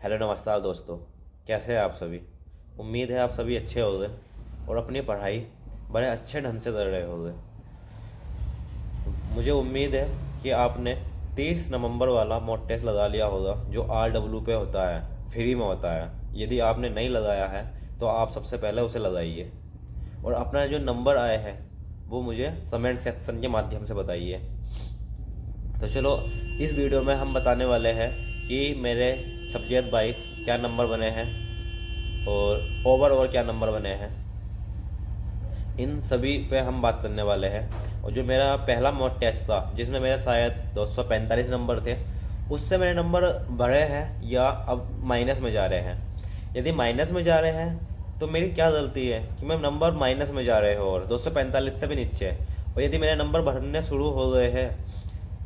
Hello नमस्कार दोस्तों। कैसे हैं आप सभी। उम्मीद है आप सभी अच्छे होंगे और अपनी पढ़ाई बड़े अच्छे ढंग से कर रहे होंगे। मुझे उम्मीद है कि आपने 30 नवंबर वाला मॉक टेस्ट लगा लिया होगा जो RW पे होता है, फ्री में होता है। यदि आपने नहीं लगाया है तो आप सबसे पहले उसे लगाइए और अपना जो नंबर आए हैं वो मुझे कमेंट सेक्शन के माध्यम से बताइए। तो चलो, इस वीडियो में हम बताने वाले हैं कि मेरे सब्जेक्ट वाइज क्या नंबर बने हैं और ओवरऑल क्या नंबर बने हैं। इन सभी पे हम बात करने वाले हैं। और जो मेरा पहला मॉक टेस्ट था जिसमें मेरे शायद 245 नंबर थे, उससे मेरे नंबर बढ़े हैं या अब माइनस में जा रहे हैं। यदि माइनस में जा रहे हैं तो मेरी क्या गलती है कि मैं नंबर माइनस में जा रहे हो और 245 से भी नीचे। और यदि मेरे नंबर बढ़ने शुरू हो गए हैं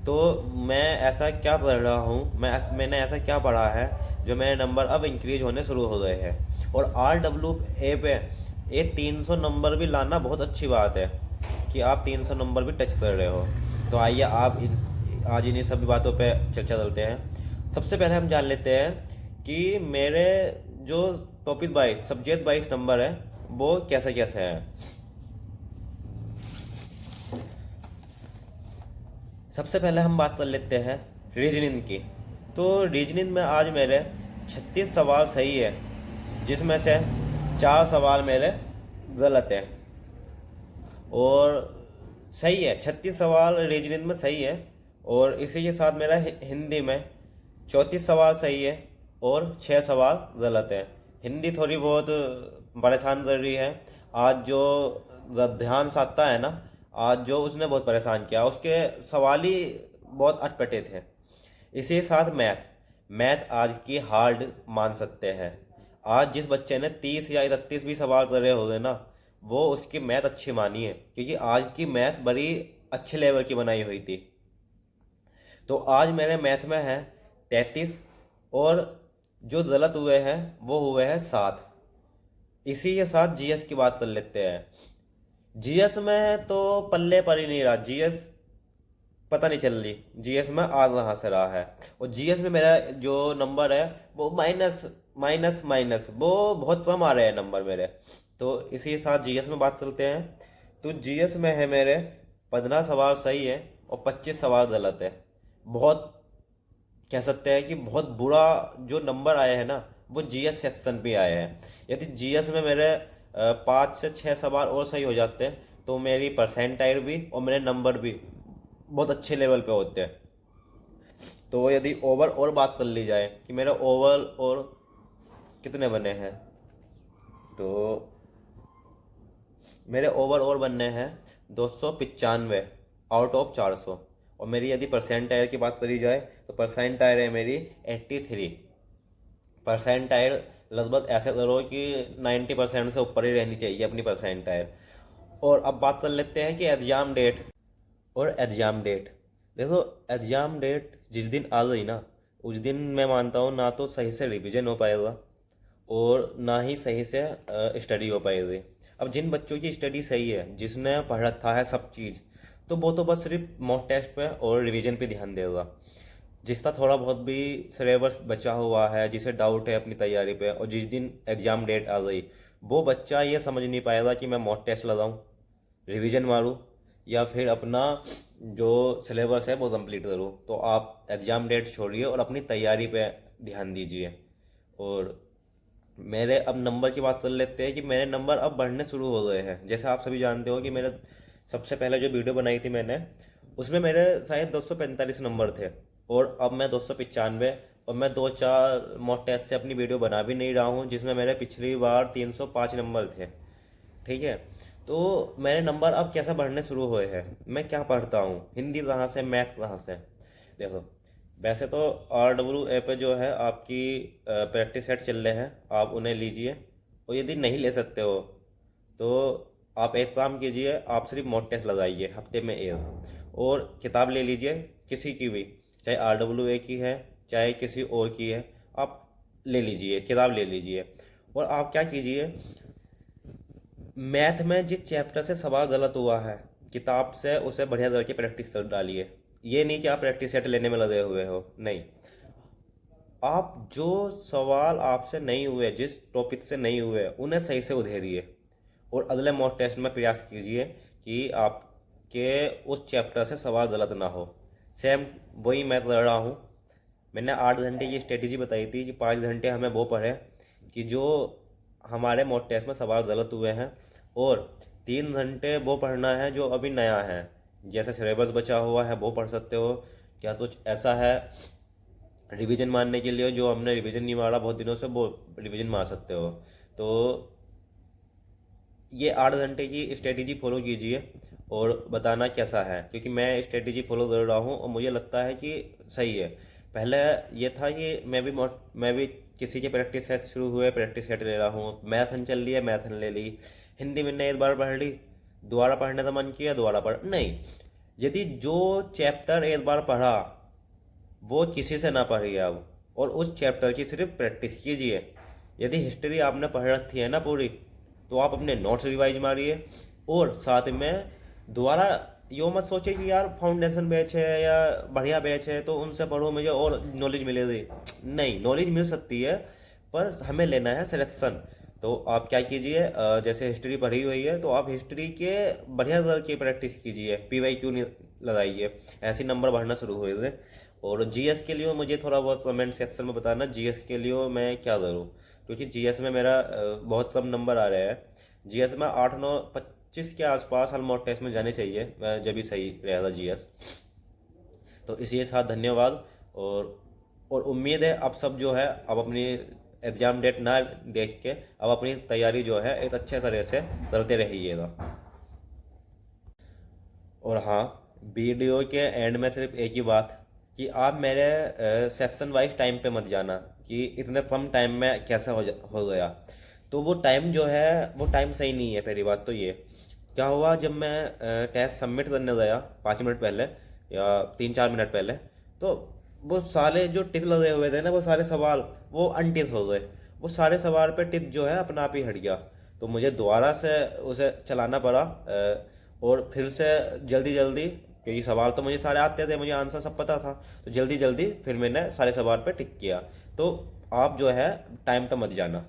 तो मैं ऐसा क्या पढ़ रहा हूँ, मैंने ऐसा क्या पढ़ा है जो मेरे नंबर अब इंक्रीज होने शुरू हो गए हैं। और RWA पे ये 300 नंबर भी लाना बहुत अच्छी बात है कि आप 300 नंबर भी टच कर रहे हो। तो आइए आज इन्हीं सभी बातों पे चर्चा करते हैं। सबसे पहले हम जान लेते हैं कि मेरे जो topic wise subject wise number है वो कैसे कैसे हैं। सबसे पहले हम बात कर लेते हैं रीजनिंग की। तो रीजनिंग में आज मेरे 36 सवाल सही है, जिसमें से 4 सवाल मेरे गलत हैं। और सही है, 36 सवाल रीजनिंग में सही है। और इसी के साथ मेरा हिंदी में 34 सवाल सही है और 6 सवाल गलत हैं। हिंदी थोड़ी बहुत परेशान कर रही है। आज जो ध्यान साधता है ना, आज जो उसने बहुत परेशान किया, उसके सवाल ही बहुत अटपटे थे। इसी के साथ मैथ मैथ आज की हार्ड मान सकते हैं। आज जिस बच्चे ने 30 या 31 भी सवाल करे होंगे ना, वो उसकी मैथ अच्छी मानी है, क्योंकि आज की मैथ बड़ी अच्छे लेवल की बनाई हुई थी। तो आज मेरे मैथ में है 33 और जो गलत हुए हैं वो हुए हैं 7। इसी के साथ जीएस की बात कर लेते हैं। जीएस में तो पल्ले पर ही नहीं रहा। जीएस पता नहीं चल रही जीएस में आ कहाँ से रहा है। और जीएस में मेरा जो नंबर है वो माइनस माइनस माइनस, वो बहुत कम आ रहे हैं नंबर मेरे। तो इसी के साथ जीएस में बात करते हैं। तो जीएस में है मेरे 15 सवाल सही है और 25 सवाल गलत है। बहुत कह सकते हैं कि बहुत बुरा जो नंबर आए हैं ना, वो जीएस सेक्शन पे आए हैं। यदि जीएस में मेरे 5 से 6 सवाल और सही हो जाते हैं तो मेरी परसेंटाइल भी और मेरे नंबर भी बहुत अच्छे लेवल पे होते हैं। तो यदि ओवर और बात कर ली जाए कि मेरे ओवर और कितने बने हैं, तो मेरे ओवर और बनने हैं 295 आउट ऑफ 400। और मेरी यदि परसेंटाइल की बात करी जाए तो परसेंटाइल है मेरी 83। परसेंटाइल लगभग ऐसे करो कि 90% से ऊपर ही रहनी चाहिए अपनी परसेंटाइल। और अब बात कर लेते हैं कि एग्ज़ाम डेट। और एग्ज़ाम डेट देखो, एग्ज़ाम डेट जिस दिन आ गई ना, उस दिन मैं मानता हूँ ना तो सही से रिवीजन हो पाएगा और ना ही सही से स्टडी हो पाएगी। अब जिन बच्चों की स्टडी सही है, जिसने पढ़ रखा है सब चीज़, तो वो तो बस सिर्फ मॉक टेस्ट पे और रिवीजन पे ध्यान देगा। जिसका थोड़ा बहुत भी सिलेबस बचा हुआ है, जिसे डाउट है अपनी तैयारी पे, और जिस दिन एग्ज़ाम डेट आ गई, वो बच्चा ये समझ नहीं पाएगा कि मैं मॉक टेस्ट लगाऊं, रिवीजन मारूं या फिर अपना जो सिलेबस है वो कंप्लीट करूं। तो आप एग्ज़ाम डेट छोड़िए और अपनी तैयारी पे ध्यान दीजिए। और मेरे अब नंबर की बात कर लेते हैं कि मेरे नंबर अब बढ़ने शुरू हो गए हैं। जैसे आप सभी जानते हो कि मेरे सबसे पहले जो वीडियो बनाई थी मैंने, उसमें मेरे शायद 245 नंबर थे और अब मैं 295। और मैं 2-4 मॉक टेस्ट से अपनी वीडियो बना भी नहीं रहा हूँ, जिसमें मेरे पिछली बार 305 नंबर थे। ठीक है। तो मेरे नंबर अब कैसे बढ़ने शुरू हुए हैं। मैं क्या पढ़ता हूँ, हिंदी कहाँ से, मैथ कहाँ से। देखो, वैसे तो RWA पे जो है आपकी प्रैक्टिस सेट चल रहे हैं, आप उन्हें लीजिए। और यदि नहीं ले सकते हो तो आप एक काम कीजिए, आप सिर्फ मॉक टेस्ट लगाइए हफ्ते में एक, और किताब ले लीजिए किसी की भी, चाहे RWA की है चाहे किसी और की है। आप ले लीजिए, किताब ले लीजिए। और आप क्या कीजिए, मैथ में जिस चैप्टर से सवाल गलत हुआ है, किताब से उसे बढ़िया करके प्रैक्टिस कर डालिए। ये नहीं कि आप प्रैक्टिस सेट लेने में लगे हुए हो, नहीं। आप जो सवाल आपसे नहीं हुए, जिस टॉपिक से नहीं हुए, उन्हें सही से उधेरिए और अगले मॉक टेस्ट में प्रयास कीजिए कि आपके उस चैप्टर से सवाल गलत ना हो। सेम वही मैं कर रहा हूँ। मैंने 8 घंटे की स्ट्रेटेजी बताई थी कि 5 घंटे हमें वो पढ़े कि जो हमारे मॉक टेस्ट में सवाल गलत हुए हैं, और 3 घंटे वो पढ़ना है जो अभी नया है। जैसे सिलेबस बचा हुआ है वो पढ़ सकते हो। क्या कुछ ऐसा है रिवीजन मारने के लिए जो हमने रिवीजन नहीं मारा बहुत दिनों से, वो रिवीजन मार सकते हो। तो ये 8 घंटे की स्ट्रेटेजी फॉलो कीजिए और बताना कैसा है, क्योंकि मैं स्ट्रेटेजी फॉलो कर रहा हूँ और मुझे लगता है कि सही है। पहले ये था कि मैं भी किसी के प्रैक्टिस सेट शुरू हुए, प्रैक्टिस सेट ले रहा हूँ। मैथन चल रही है, मैथन ले ली। हिंदी मैंने एक बार पढ़ ली, दोबारा पढ़ने का मन किया दोबारा पढ़ नहीं। यदि जो चैप्टर एक बार पढ़ा वो किसी से ना पढ़िए अब, और उस चैप्टर की सिर्फ प्रैक्टिस कीजिए। यदि हिस्ट्री आपने पढ़ रखी है ना पूरी, तो आप अपने नोट्स रिवाइज मारिए, और साथ में दोबारा यो मत सोचे कि यार फाउंडेशन बैच है या बढ़िया बैच है तो उनसे पढ़ो मुझे और नॉलेज मिलेगी। नहीं, नॉलेज मिल सकती है, पर हमें लेना है सिलेक्शन। तो आप क्या कीजिए, जैसे हिस्ट्री पढ़ी हुई है तो आप हिस्ट्री के बढ़िया लेवल की प्रैक्टिस कीजिए, PYQ नहीं लगाइए, ऐसे नंबर बढ़ना शुरू हो गए। और जीएस के लिए मुझे थोड़ा बहुत कमेंट सेक्शन में बताना, जीएस के लिए मैं क्या करूँ, क्योंकि जीएस में मेरा बहुत कम नंबर आ रहे हैं। जीएस में 8, 9, 25 के आसपास हल मॉक टेस्ट में जाने चाहिए, जब भी सही रहेगा जीएस। तो इसी साथ धन्यवाद। और उम्मीद है अब सब जो है, अब अपनी एग्ज़ाम डेट ना देख के अब अपनी तैयारी जो है एक अच्छे तरह से करते रहिएगा। और हाँ, वीडियो के एंड में सिर्फ एक ही बात कि आप मेरे सेक्शन वाइज टाइम पे मत जाना कि इतने कम टाइम में कैसे हो गया। तो वो टाइम जो है वो टाइम सही नहीं है। पहली बात तो ये क्या हुआ, जब मैं टेस्ट सबमिट करने गया 5 मिनट पहले या 3-4 मिनट पहले, तो वो सारे जो टिक लगे हुए थे ना, वो सारे सवाल वो अनटिक हो गए। वो सारे सवाल पे टिक जो है अपना आप ही हट गया। तो मुझे दोबारा से उसे चलाना पड़ा, और फिर से जल्दी जल्दी, क्योंकि सवाल तो मुझे सारे आते थे, मुझे आंसर सब पता था, तो जल्दी जल्दी फिर मैंने सारे सवाल पे टिक किया। तो आप जो है टाइम पे मत जाना।